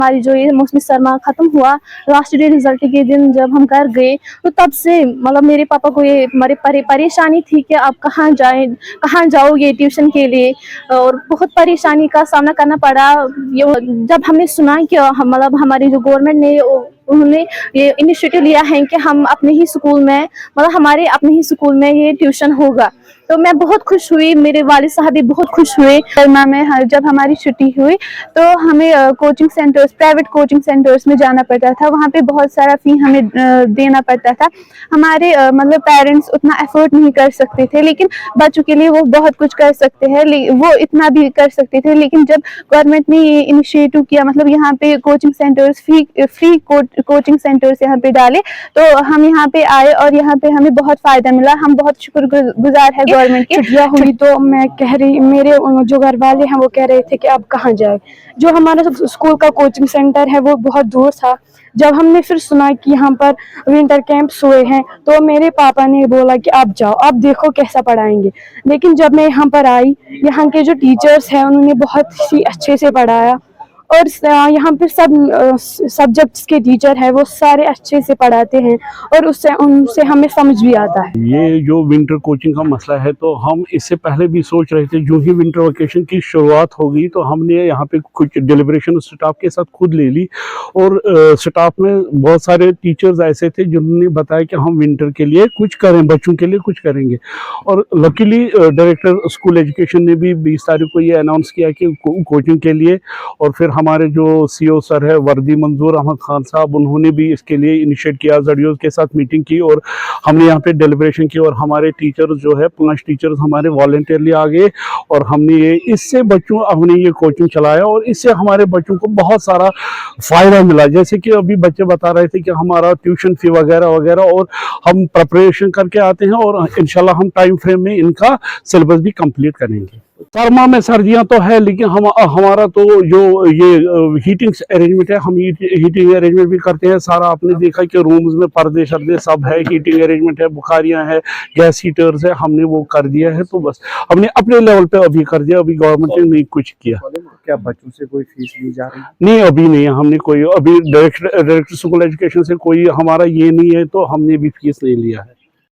हमारी जो ये मौसमी सरमा ख़त्म हुआ, लास्ट डे रिजल्ट के दिन जब हम घर गए, तो तब से मतलब मेरे पापा को ये हमारी परेशानी थी कि आप कहाँ जाएं, कहाँ जाओगे ट्यूशन के लिए, और बहुत परेशानी का सामना करना पड़ा। ये जब हमने सुना कि मतलब हमारी जो गवर्नमेंट ने उन्होंने ये इनिशिएटिव लिया है कि हम अपने ही स्कूल में, मतलब हमारे अपने ही स्कूल में ये ट्यूशन होगा, तो मैं बहुत खुश हुई, मेरे वालिद साहब भी बहुत खुश हुए। सरमा में जब हमारी छुट्टी हुई तो हमें coaching centres, private coaching centres में जाना पड़ता था। वहाँ पे बहुत सारा फ़ी हमें देना पड़ता था। हमारे मतलब पेरेंट्स उतना एफर्ट नहीं कर सकते थे, लेकिन बच्चों के लिए वो बहुत कुछ कर सकते हैं, वो इतना भी कर सकते थे। लेकिन जब गवर्नमेंट ने ये इनिशिएटिव किया, मतलब यहाँ पे coaching centres, free coaching centres यहाँ पे डाले, तो हम यहाँ पे आए और यहाँ पे हमें बहुत फ़ायदा मिला। हम बहुत शुक्रगुजार है गवर्नमेंट की। छुट्टियाँ हुई तो मैं कह रही, मेरे जो घर वाले हैं वो कह रहे थे कि अब कहाँ जाए। जो हमारा स्कूल का कोचिंग सेंटर है वो बहुत दूर था। जब हमने फिर सुना कि यहाँ पर विंटर कैंप्स हुए हैं, तो मेरे पापा ने बोला कि आप जाओ, आप देखो कैसा पढ़ाएंगे। लेकिन जब मैं यहाँ पर आई, यहाँ के जो टीचर्स हैं उन्होंने बहुत ही अच्छे से पढ़ाया, और यहाँ पे सब सब्जेक्ट्स के टीचर हैं वो सारे अच्छे से पढ़ाते हैं, और उससे उनसे हमें समझ भी आता है। ये जो विंटर कोचिंग का मसला है, तो हम इससे पहले भी सोच रहे थे। जो ही विंटर वेकेशन की शुरुआत होगी तो हमने यहाँ पे कुछ डिलिब्रेशन स्टाफ के साथ खुद ले ली, और स्टाफ में बहुत सारे टीचर्स ऐसे थे जिन्होंने बताया कि हम विंटर के लिए कुछ करें, बच्चों के लिए कुछ करेंगे। और लकीली डायरेक्टर स्कूल एजुकेशन ने भी 20 तारीख को ये अनाउंस किया कि कोचिंग के लिए, और फिर हमारे जो सीओ सर है वर्दी मंजूर अहमद खान साहब, उन्होंने भी इसके लिए इनिशिएट किया, जडियो के साथ मीटिंग की, और हमने यहाँ पे डेलिब्रेशन की, और हमारे टीचर्स जो है 5 टीचर्स हमारे वॉलंटियरली आ गए, और हमने ये इससे बच्चों हमने ये कोचिंग चलाया, और इससे हमारे बच्चों को बहुत सारा फ़ायदा मिला। जैसे कि अभी बच्चे बता रहे थे कि हमारा ट्यूशन फ़ी वगैरह वगैरह, और हम प्रिपरेशन करके आते हैं, और इंशाल्लाह हम टाइम फ्रेम में इनका सिलेबस भी कंप्लीट करेंगे। सरमा में सर्दियाँ तो है, लेकिन हमारा तो जो ये हीटिंग अरेंजमेंट है, हम हीटिंग अरेंजमेंट भी करते हैं सारा। आपने देखा कि रूम्स में पर्दे शर्दे सब है, हीटिंग अरेंजमेंट है, बुखारियाँ हैं, गैस हीटर्स है, हमने वो कर दिया है। तो बस हमने अपने लेवल पे अभी कर दिया, अभी गवर्नमेंट ने नहीं कुछ किया। क्या बच्चों से कोई फीस ली जा रही है? नहीं, अभी नहीं, हमने कोई अभी डायरेक्टर स्कूल एजुकेशन से कोई हमारा ये नहीं है, तो हमने भी फीस नहीं लिया है।